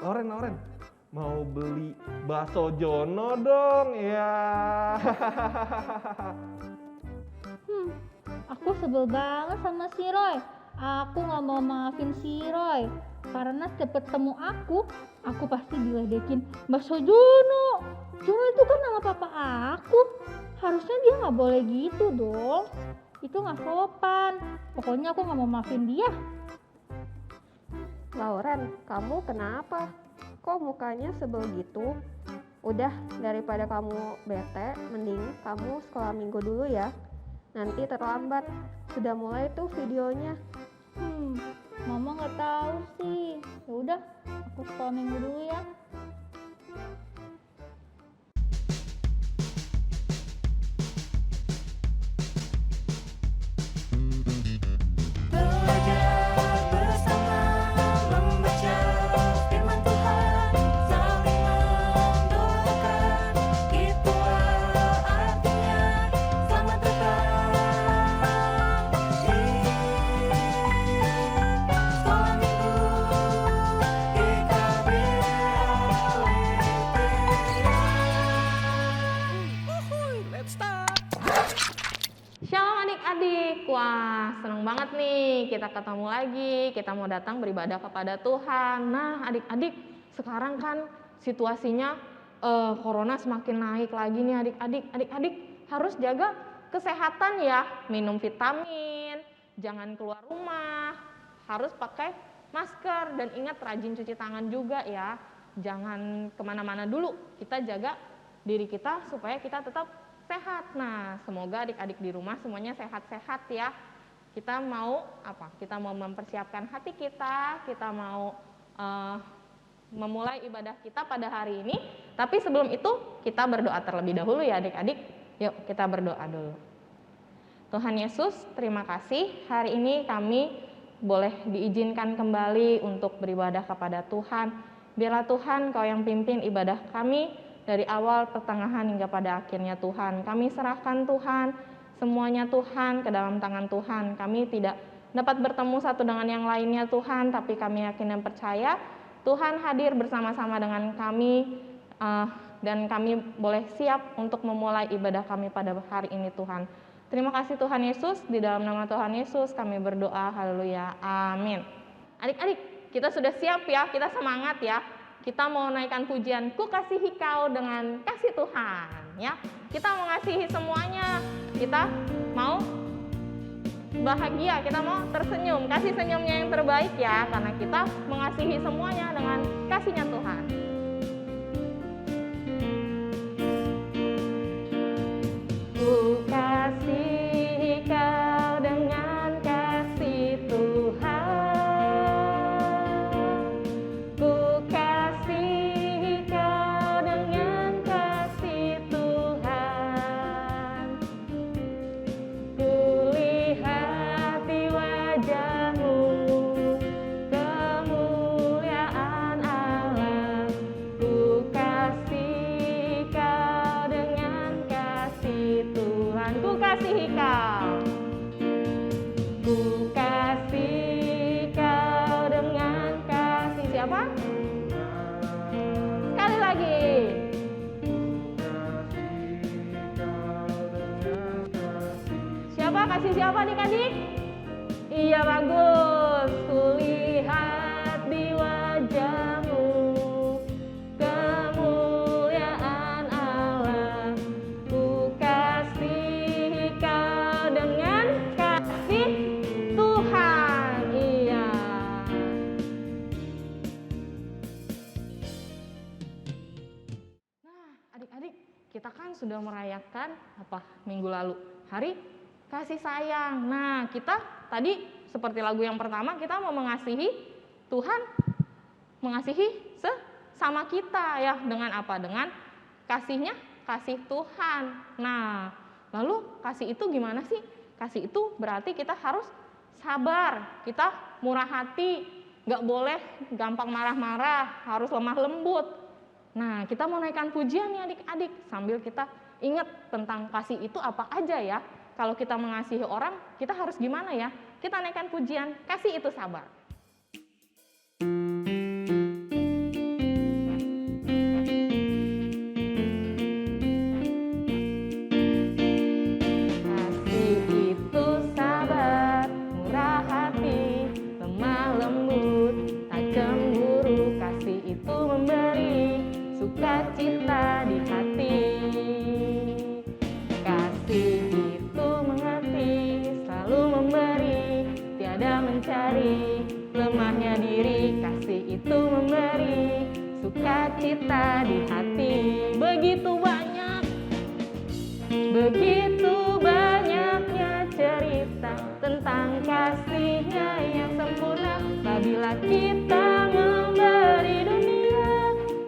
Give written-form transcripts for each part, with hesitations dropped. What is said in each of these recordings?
Loren, mau beli bakso Jono dong ya. Aku sebel banget sama si Roy. Aku gak mau maafin si Roy. Karena setiap ketemu aku pasti diledekin bakso Jono. Jono itu kan nama papa aku. Harusnya dia gak boleh gitu dong. Itu gak sopan. Pokoknya aku gak mau maafin dia. Lauren, kamu kenapa? Kok mukanya sebel gitu? Udah, daripada kamu bete, mending kamu sekolah minggu dulu ya. Nanti terlambat. Sudah mulai tuh videonya. Mama nggak tahu sih. Ya udah, aku sekolah minggu dulu ya. Shalom adik-adik, wah seneng banget nih kita ketemu lagi, kita mau datang beribadah kepada Tuhan. Nah adik-adik, sekarang kan situasinya corona semakin naik lagi nih adik-adik. Adik-adik harus jaga kesehatan ya, minum vitamin, jangan keluar rumah, harus pakai masker dan ingat rajin cuci tangan juga ya. Jangan kemana-mana dulu, kita jaga diri kita supaya kita tetap sehat. Nah, semoga adik-adik di rumah semuanya sehat-sehat ya. Kita mau apa? Kita mau mempersiapkan hati kita mau memulai ibadah kita pada hari ini. Tapi sebelum itu kita berdoa terlebih dahulu ya adik-adik. Yuk kita berdoa dulu. Tuhan Yesus, terima kasih hari ini kami boleh diizinkan kembali untuk beribadah kepada Tuhan. Biarlah Tuhan Kau yang pimpin ibadah kami dari awal, pertengahan, hingga pada akhirnya Tuhan. Kami serahkan Tuhan, semuanya Tuhan ke dalam tangan Tuhan. Kami tidak dapat bertemu satu dengan yang lainnya Tuhan, tapi kami yakin dan percaya Tuhan hadir bersama-sama dengan kami, dan kami boleh siap untuk memulai ibadah kami pada hari ini Tuhan. Terima kasih Tuhan Yesus, di dalam nama Tuhan Yesus kami berdoa, haleluya, amin. Adik-adik, kita sudah siap ya, kita semangat ya. Kita mau naikkan pujian, ku kasihi kau dengan kasih Tuhan ya. Kita mengasihi semuanya, kita mau bahagia, kita mau tersenyum, kasih senyumnya yang terbaik ya, karena kita mengasihi semuanya dengan kasihnya Tuhan. Ku kasihi kau dengan kasih Tuhan, ku kasihi kau dengan kasih Tuhan, ku lihat di wajahmu kemuliaan Allah, ku kasihi kau dengan kasih Tuhan, ku kasihi kau. Ku kasih kau dengan kasih siapa? Sekali lagi. Siapa? Kasih siapa adik-adik? Iya bagus. Kulihat di wajahmu kemuliaan Allah. Ku kasih kau dengan kasih Tuhan. Iya. Nah, adik-adik, kita kan sudah merayakan apa minggu lalu? Hari kasih sayang. Nah, kita tadi seperti lagu yang pertama, kita mau mengasihi Tuhan, mengasihi sesama kita ya, dengan apa? Dengan kasihnya, kasih Tuhan. Nah, lalu kasih itu gimana sih? Kasih itu berarti kita harus sabar, kita murah hati, nggak boleh gampang marah-marah, harus lemah lembut. Nah, kita mau naikkan pujian nih adik-adik, sambil kita ingat tentang kasih itu apa aja ya. Kalau kita mengasihi orang, kita harus gimana ya? Kita naikkan pujian, kasih itu sabar. sukacita di hati. Begitu banyaknya cerita tentang kasih-Nya yang sempurna. Apabila kita memberi dunia,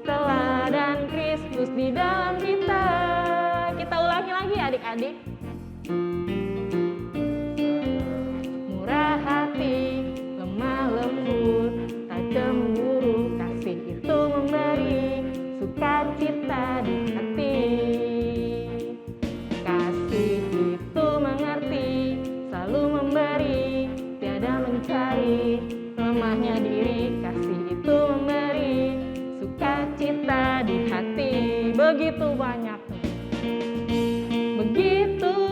teladan Kristus di dalam kita. Kita ulangi lagi adik-adik. Murah hati, lemah lembut, tak cemburu, kasih itu memberi sukacita di hati. Kasih itu mengerti, selalu memberi, tiada mencari lemahnya diri. Kasih itu memberi sukacita di hati. Begitu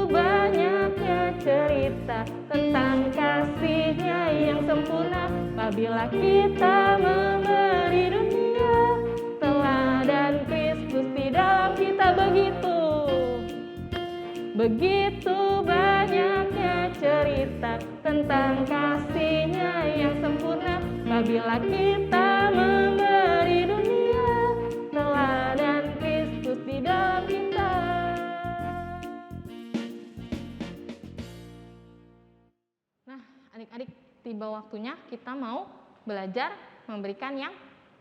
banyaknya cerita tentang kasih-Nya yang sempurna. Apabila kita memberi dunia, teladan Kristus di dalam kita. Begitu banyaknya cerita tentang kasih-Nya yang sempurna. Apabila kita memberi dunia, teladan Kristus di dalam kita. Nah, adik-adik, tiba waktunya kita mau belajar memberikan yang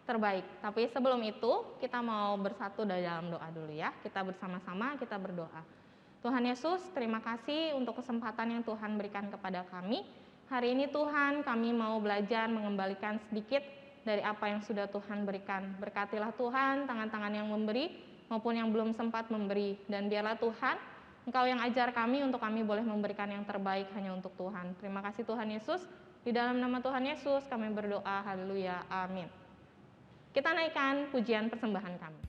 terbaik. Tapi sebelum itu, kita mau bersatu dalam doa dulu ya. Kita bersama-sama, kita berdoa. Tuhan Yesus, terima kasih untuk kesempatan yang Tuhan berikan kepada kami. Hari ini Tuhan, kami mau belajar mengembalikan sedikit dari apa yang sudah Tuhan berikan. Berkatilah Tuhan, tangan-tangan yang memberi maupun yang belum sempat memberi. Dan biarlah Tuhan, Engkau yang ajar kami untuk kami boleh memberikan yang terbaik hanya untuk Tuhan. Terima kasih Tuhan Yesus. Di dalam nama Tuhan Yesus kami berdoa. Haleluya. Amin. Kita naikkan pujian persembahan kami.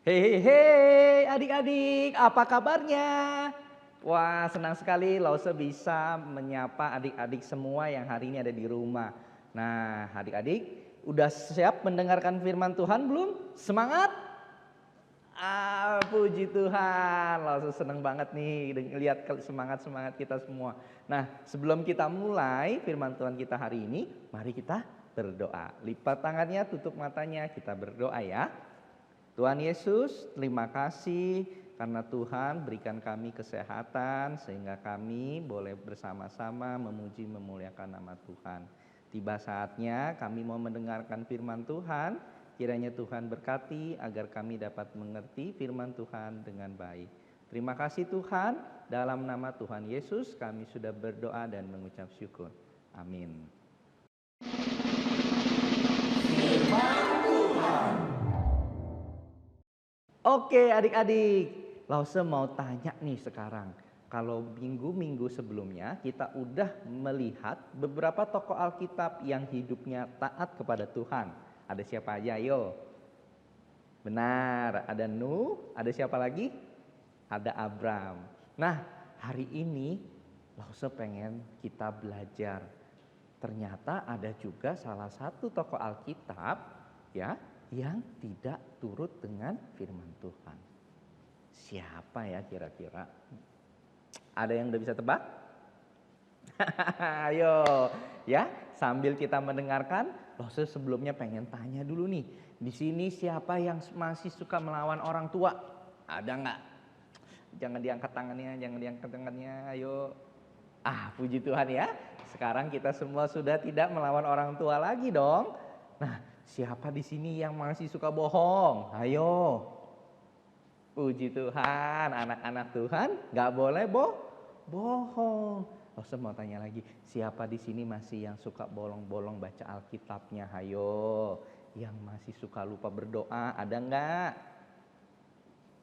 Hei adik-adik, apa kabarnya? Wah, senang sekali Lause bisa menyapa adik-adik semua yang hari ini ada di rumah. Nah, adik-adik, udah siap mendengarkan firman Tuhan belum? Semangat? Puji Tuhan, Lause senang banget nih lihat semangat-semangat kita semua. Nah, sebelum kita mulai firman Tuhan kita hari ini, mari kita berdoa. Lipat tangannya, tutup matanya, kita berdoa ya. Tuhan Yesus, terima kasih karena Tuhan berikan kami kesehatan sehingga kami boleh bersama-sama memuji memuliakan nama Tuhan. Tiba saatnya kami mau mendengarkan firman Tuhan, kiranya Tuhan berkati agar kami dapat mengerti firman Tuhan dengan baik. Terima kasih Tuhan, dalam nama Tuhan Yesus kami sudah berdoa dan mengucap syukur. Amin. Oke adik-adik, Lause mau tanya nih sekarang. Kalau minggu-minggu sebelumnya kita udah melihat beberapa tokoh Alkitab yang hidupnya taat kepada Tuhan. Ada siapa aja? Ayo. Benar, ada Nuh, ada siapa lagi? Ada Abram. Nah, hari ini Lause pengen kita belajar. Ternyata ada juga salah satu tokoh Alkitab ya yang tidak turut dengan firman Tuhan. Siapa ya kira-kira? Ada yang udah bisa tebak? Ayo ya, sambil kita mendengarkan, Lause sebelumnya pengen tanya dulu nih. Di sini siapa yang masih suka melawan orang tua? Ada nggak? Jangan diangkat tangannya, jangan diangkat tangannya. Ayo. Puji Tuhan ya. Sekarang kita semua sudah tidak melawan orang tua lagi dong. Nah, siapa di sini yang masih suka bohong? Ayo. Puji Tuhan, anak-anak Tuhan nggak boleh bohong. Saya mau tanya lagi, siapa di sini masih yang suka bolong-bolong baca Alkitabnya? Hayo, yang masih suka lupa berdoa, ada nggak?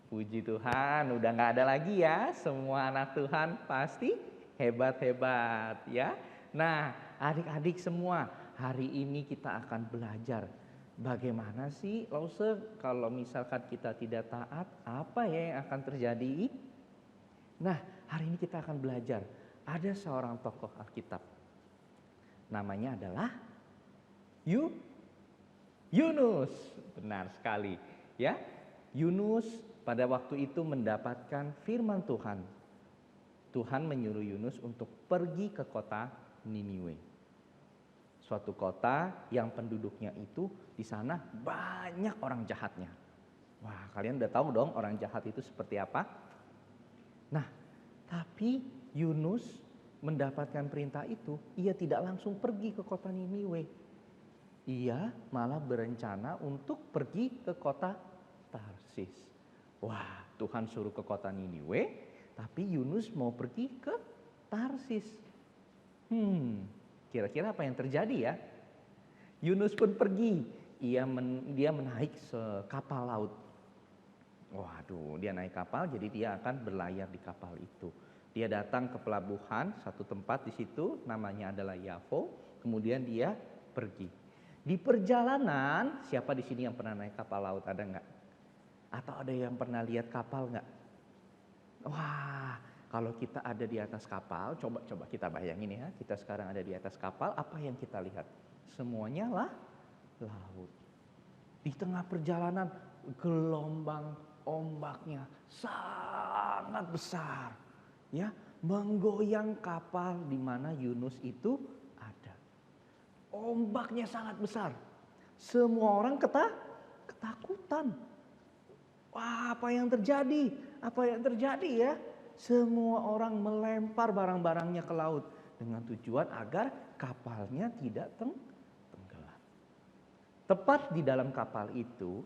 Puji Tuhan, udah nggak ada lagi ya. Semua anak Tuhan pasti hebat-hebat ya. Nah, adik-adik semua, hari ini kita akan belajar bagaimana sih Lause kalau misalkan kita tidak taat, apa ya yang akan terjadi? Nah, hari ini kita akan belajar. Ada seorang tokoh Alkitab. Namanya adalah Yunus. Benar sekali, ya. Yunus pada waktu itu mendapatkan firman Tuhan. Tuhan menyuruh Yunus untuk pergi ke kota Niniwe. Suatu kota yang penduduknya itu di sana banyak orang jahatnya. Wah, kalian udah tahu dong orang jahat itu seperti apa? Nah, tapi Yunus mendapatkan perintah itu, ia tidak langsung pergi ke kota Niniwe. Ia malah berencana untuk pergi ke kota Tarsis. Wah, Tuhan suruh ke kota Niniwe, tapi Yunus mau pergi ke Tarsis. Kira-kira apa yang terjadi ya? Yunus pun pergi. Dia menaik kapal laut. Waduh, dia naik kapal, jadi dia akan berlayar di kapal itu. Dia datang ke pelabuhan, satu tempat di situ, namanya adalah Yafo. Kemudian dia pergi. Di perjalanan, siapa di sini yang pernah naik kapal laut? Ada nggak? Atau ada yang pernah lihat kapal nggak? Wah, kalau kita ada di atas kapal, coba kita bayangin ya, kita sekarang ada di atas kapal, apa yang kita lihat? Semuanya lah laut. Di tengah perjalanan, gelombang ombaknya sangat besar, ya, menggoyang kapal di mana Yunus itu ada. Ombaknya sangat besar. Semua orang ketakutan. Wah, apa yang terjadi? Apa yang terjadi ya? Semua orang melempar barang-barangnya ke laut dengan tujuan agar kapalnya tidak tenggelam. Tepat di dalam kapal itu,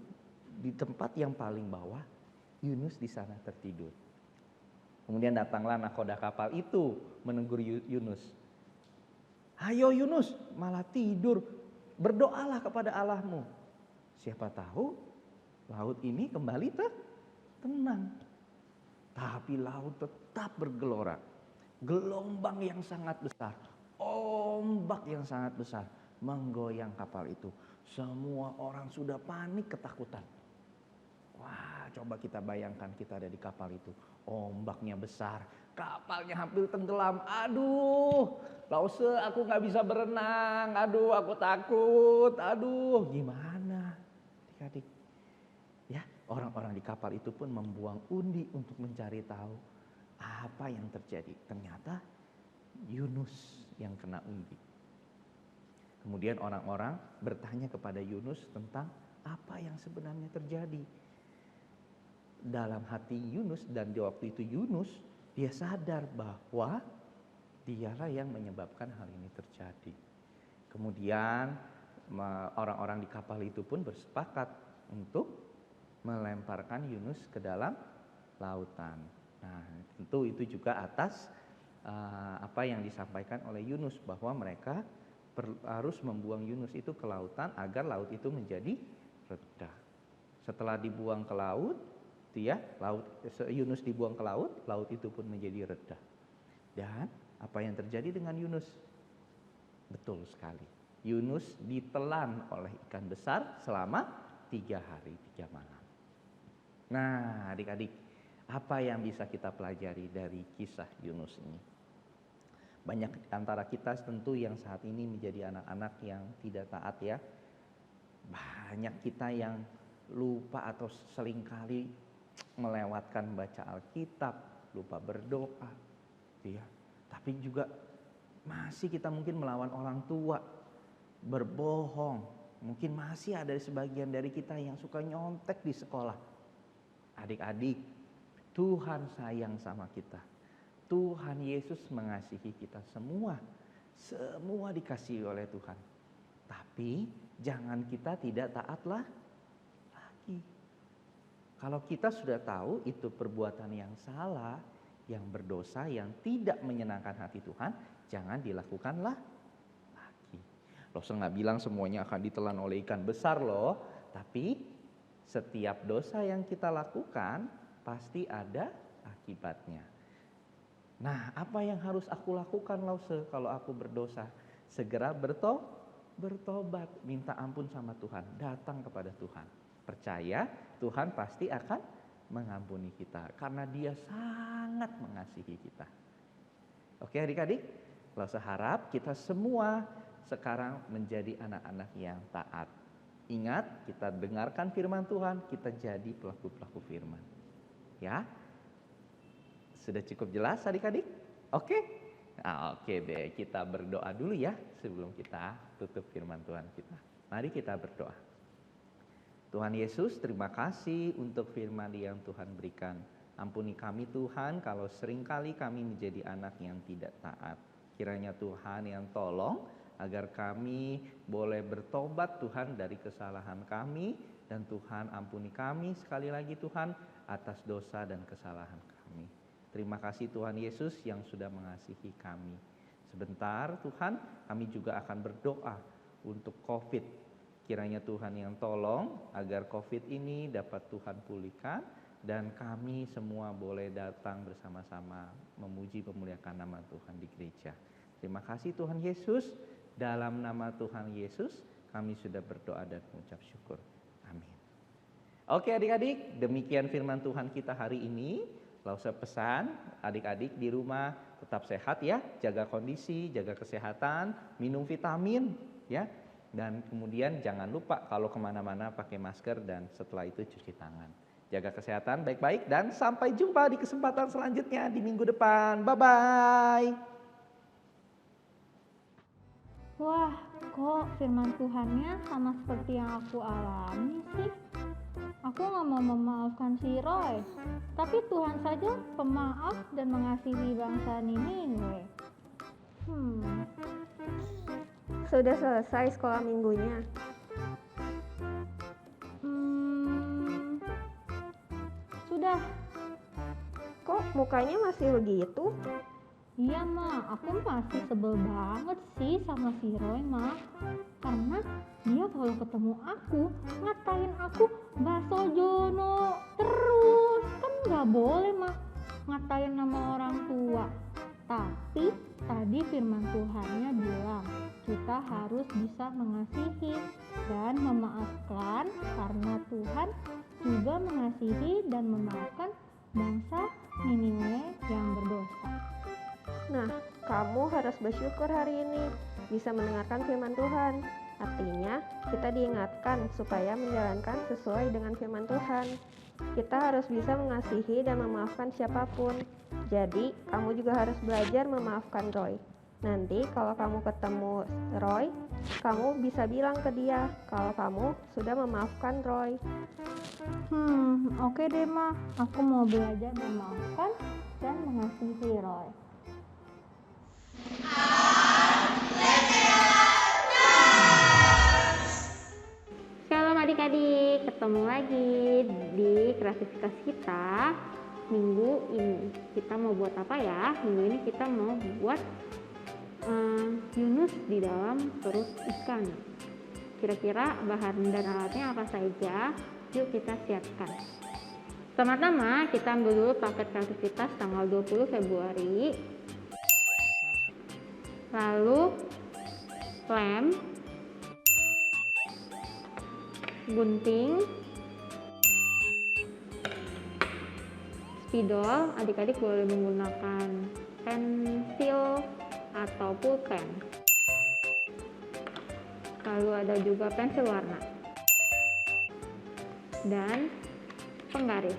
di tempat yang paling bawah, Yunus di sana tertidur. Kemudian datanglah nahkoda kapal itu menegur Yunus. Ayo Yunus, malah tidur, berdoalah kepada Allahmu. Siapa tahu laut ini kembali tenang. Tapi laut tetap bergelora. Gelombang yang sangat besar, ombak yang sangat besar menggoyang kapal itu. Semua orang sudah panik ketakutan. Wah, coba kita bayangkan kita ada di kapal itu. Ombaknya besar, kapalnya hampir tenggelam. Aduh, Lause, aku gak bisa berenang. Aduh, aku takut. Aduh, gimana adik-adik? Ya, orang-orang di kapal itu pun membuang undi untuk mencari tahu apa yang terjadi. Ternyata Yunus yang kena undi. Kemudian orang-orang bertanya kepada Yunus tentang apa yang sebenarnya terjadi. Dalam hati Yunus, dan di waktu itu Yunus, dia sadar bahwa dialah yang menyebabkan hal ini terjadi. Kemudian orang-orang di kapal itu pun bersepakat untuk melemparkan Yunus ke dalam lautan. Nah, tentu itu juga atas apa yang disampaikan oleh Yunus, bahwa mereka harus membuang Yunus itu ke lautan agar laut itu menjadi reda. Setelah dibuang ke laut, Yunus dibuang ke laut, laut itu pun menjadi reda. Dan apa yang terjadi dengan Yunus? Betul sekali. Yunus ditelan oleh ikan besar selama 3 hari 3 malam. Nah, adik-adik, apa yang bisa kita pelajari dari kisah Yunus ini? Banyak antara kita tentu yang saat ini menjadi anak-anak yang tidak taat ya. Banyak kita yang lupa atau seringkali melewatkan baca Alkitab, lupa berdoa, ya. Tapi juga masih kita mungkin melawan orang tua, berbohong. Mungkin masih ada sebagian dari kita yang suka nyontek di sekolah. Adik-adik, Tuhan sayang sama kita. Tuhan Yesus mengasihi kita semua. Semua dikasihi oleh Tuhan. Tapi jangan kita tidak taatlah lagi. Kalau kita sudah tahu itu perbuatan yang salah, yang berdosa, yang tidak menyenangkan hati Tuhan, jangan dilakukanlah lagi. Rasul nggak bilang semuanya akan ditelan oleh ikan besar loh, tapi setiap dosa yang kita lakukan pasti ada akibatnya. Nah, apa yang harus aku lakukan Lause kalau aku berdosa? Segera bertobat, minta ampun sama Tuhan, datang kepada Tuhan. Percaya Tuhan pasti akan mengampuni kita karena Dia sangat mengasihi kita. Oke adik-adik, Lause harap kita semua sekarang menjadi anak-anak yang taat. Ingat, kita dengarkan firman Tuhan, kita jadi pelaku-pelaku firman. Ya, sudah cukup jelas adik-adik? Oke? Oke deh, kita berdoa dulu ya sebelum kita tutup firman Tuhan kita. Mari kita berdoa. Tuhan Yesus, terima kasih untuk firman yang Tuhan berikan. Ampuni kami Tuhan kalau seringkali kami menjadi anak yang tidak taat. Kiranya Tuhan yang tolong agar kami boleh bertobat Tuhan dari kesalahan kami. Dan Tuhan ampuni kami sekali lagi Tuhan atas dosa dan kesalahan kami. Terima kasih Tuhan Yesus yang sudah mengasihi kami. Sebentar Tuhan, kami juga akan berdoa untuk COVID. Kiranya Tuhan yang tolong agar COVID ini dapat Tuhan pulihkan dan kami semua boleh datang bersama-sama memuji memuliakan nama Tuhan di gereja. Terima kasih Tuhan Yesus. Dalam nama Tuhan Yesus kami sudah berdoa dan mengucap syukur. Amin. Oke adik-adik, demikian firman Tuhan kita hari ini. Lause pesan adik-adik di rumah tetap sehat ya, jaga kondisi, jaga kesehatan, minum vitamin ya. Dan kemudian jangan lupa kalau kemana-mana pakai masker dan setelah itu cuci tangan. Jaga kesehatan baik-baik dan sampai jumpa di kesempatan selanjutnya di minggu depan. Bye-bye. Wah, kok firman Tuhannya sama seperti yang aku alami sih? Aku gak mau memaafkan si Roy, tapi Tuhan saja pemaaf dan mengasihi bangsa Niniwe. Sudah selesai sekolah minggunya. Sudah. Kok mukanya masih begitu? Iya Ma, aku masih sebel banget sih sama si Roy Ma. Karena dia kalau ketemu aku ngatain aku Baso Jono terus. Kan gak boleh Ma ngatain nama orang tua. Tapi tadi firman Tuhannya bilang kita harus bisa mengasihi dan memaafkan karena Tuhan juga mengasihi dan memaafkan bangsa Niniwe yang berdosa. Nah, kamu harus bersyukur hari ini bisa mendengarkan firman Tuhan. Artinya, kita diingatkan supaya menjalankan sesuai dengan firman Tuhan. Kita harus bisa mengasihi dan memaafkan siapapun. Jadi, kamu juga harus belajar memaafkan Roy. Nanti kalau kamu ketemu Roy, kamu bisa bilang ke dia kalau kamu sudah memaafkan Roy. Oke deh Ma, aku mau belajar memaafkan dan mengasihi Roy. Shalom adik-adik, ketemu lagi di kreativitas kita. Minggu ini kita mau buat apa ya? Minggu ini kita mau buat Yunus di dalam perut ikan. Kira-kira bahan dan alatnya apa saja? Yuk kita siapkan. Pertama-tama kita ambil dulu paket kreativitas tanggal 20 Februari. Lalu lem, gunting, spidol. Adik-adik boleh menggunakan pensil atau pulpen. Lalu ada juga pensil warna dan penggaris.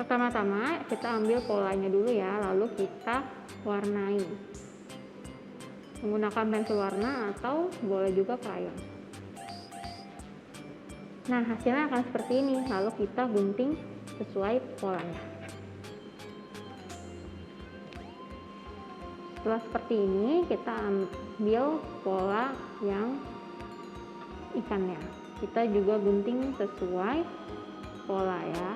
Pertama-tama kita ambil polanya dulu ya, lalu kita warnai menggunakan pensil warna atau boleh juga krayon. Nah, hasilnya akan seperti ini, lalu kita gunting sesuai polanya. Setelah seperti ini, kita ambil pola yang ikannya. Kita juga gunting sesuai pola ya.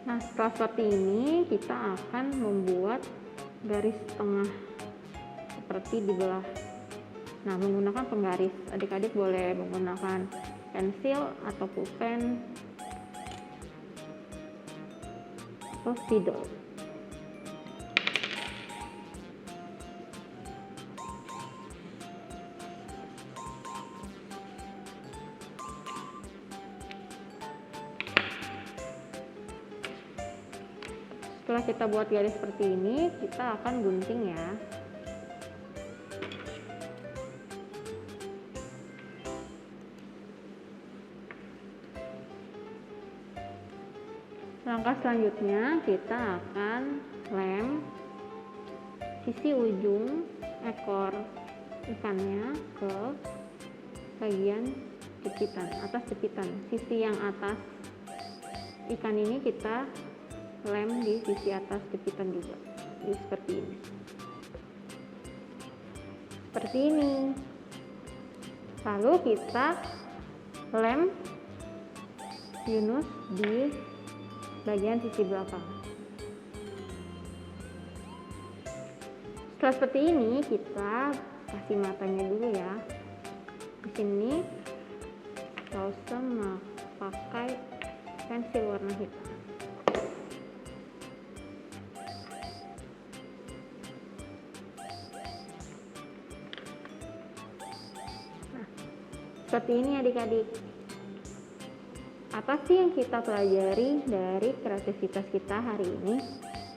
Nah, setelah seperti ini, kita akan membuat garis tengah seperti di belah. Nah, menggunakan penggaris. Adik-adik boleh menggunakan pensil atau pulpen atau spidol. Setelah kita buat garis seperti ini, kita akan gunting ya. Langkah selanjutnya kita akan lem sisi ujung ekor ikannya ke bagian jepitan, atas jepitan. Sisi yang atas ikan ini kita lem di sisi atas jepitan juga. Jadi seperti ini. Seperti ini. Lalu kita lem Yunus di bagian sisi belakang. Setelah seperti ini, kita kasih matanya dulu ya. Di sini Lause pakai pensil warna hitam. Nah, seperti ini adik-adik. Apa sih yang kita pelajari dari kreativitas kita hari ini?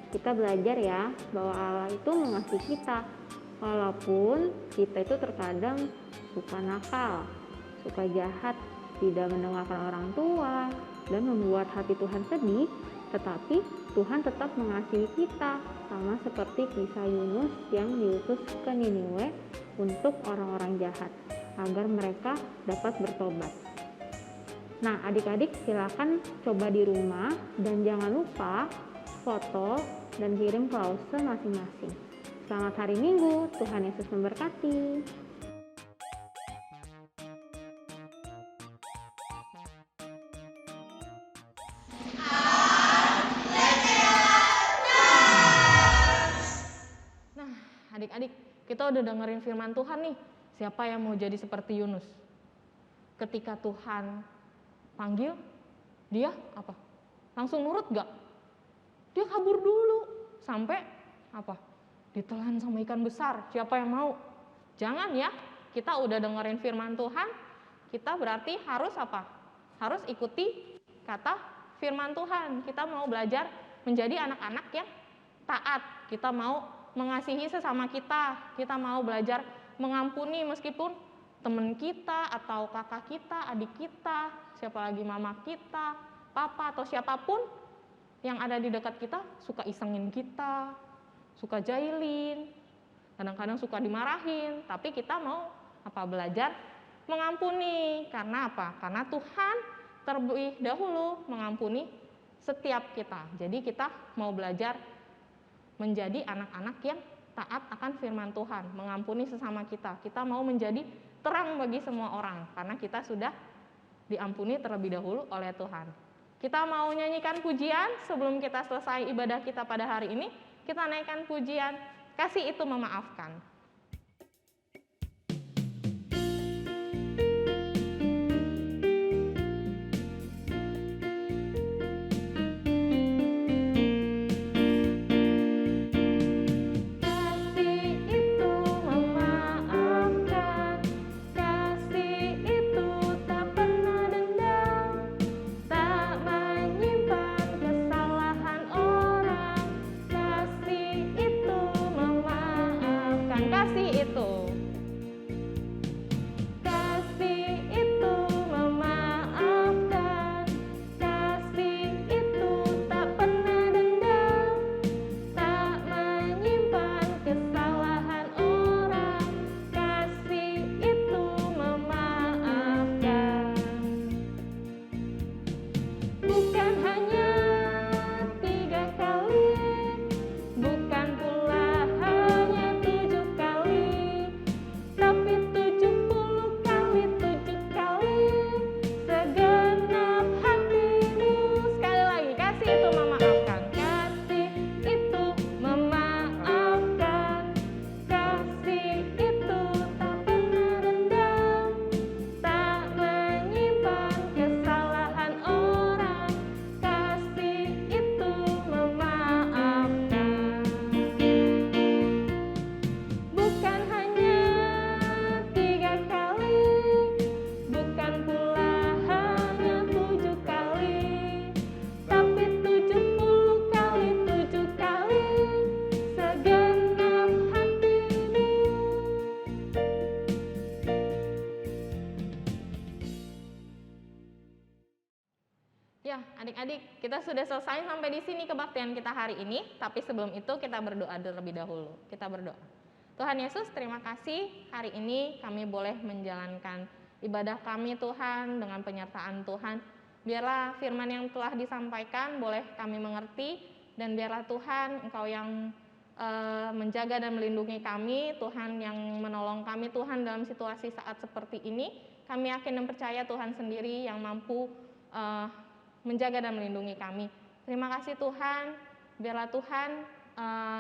Kita belajar ya bahwa Allah itu mengasihi kita, walaupun kita itu terkadang suka nakal, suka jahat, tidak mendengarkan orang tua, dan membuat hati Tuhan sedih. Tetapi Tuhan tetap mengasihi kita, sama seperti kisah Yunus yang diutus ke Niniwe untuk orang-orang jahat, agar mereka dapat bertobat. Nah, adik-adik silakan coba di rumah dan jangan lupa foto dan kirim ke Lause masing-masing. Selamat hari Minggu, Tuhan Yesus memberkati. Nah, adik-adik, kita udah dengerin firman Tuhan nih. Siapa yang mau jadi seperti Yunus? Ketika Tuhan panggil, dia apa? Langsung nurut gak? Dia kabur dulu sampai apa? Ditelan sama ikan besar. Siapa yang mau? Jangan ya. Kita udah dengerin firman Tuhan, kita berarti harus apa? Harus ikuti kata firman Tuhan. Kita mau belajar menjadi anak-anak yang taat. Kita mau mengasihi sesama kita. Kita mau belajar mengampuni meskipun teman kita atau kakak kita, adik kita, siapa lagi mama kita, papa atau siapapun yang ada di dekat kita suka isengin kita, suka jahilin, kadang-kadang suka dimarahin, tapi kita mau apa? Belajar mengampuni. Karena apa? Karena Tuhan terlebih dahulu mengampuni setiap kita. Jadi kita mau belajar menjadi anak-anak yang taat akan firman Tuhan, mengampuni sesama kita. Kita mau menjadi terang bagi semua orang karena kita sudah diampuni terlebih dahulu oleh Tuhan. Kita mau nyanyikan pujian sebelum kita selesai ibadah kita pada hari ini. Kita naikkan pujian Kasih Itu Memaafkan. kita sudah selesai sampai di sini kebaktian kita hari ini, tapi sebelum itu kita berdoa terlebih dahulu. Kita berdoa. Tuhan Yesus, terima kasih hari ini kami boleh menjalankan ibadah kami Tuhan dengan penyertaan Tuhan. Biarlah firman yang telah disampaikan boleh kami mengerti, dan biarlah Tuhan Engkau yang menjaga dan melindungi kami, Tuhan yang menolong kami Tuhan dalam situasi saat seperti ini. Kami yakin dan percaya Tuhan sendiri yang mampu menjaga dan melindungi kami. Terima kasih Tuhan, biarlah Tuhan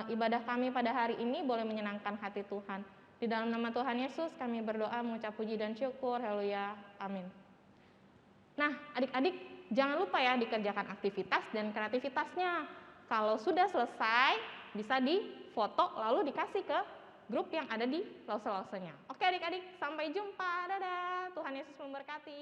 ibadah kami pada hari ini boleh menyenangkan hati Tuhan. Di dalam nama Tuhan Yesus kami berdoa mengucap puji dan syukur. Haleluya. Amin. Nah, adik-adik jangan lupa ya dikerjakan aktivitas dan kreativitasnya. Kalau sudah selesai bisa difoto lalu dikasih ke grup yang ada di lause-lausenya. Oke adik-adik, sampai jumpa. Dadah. Tuhan Yesus memberkati.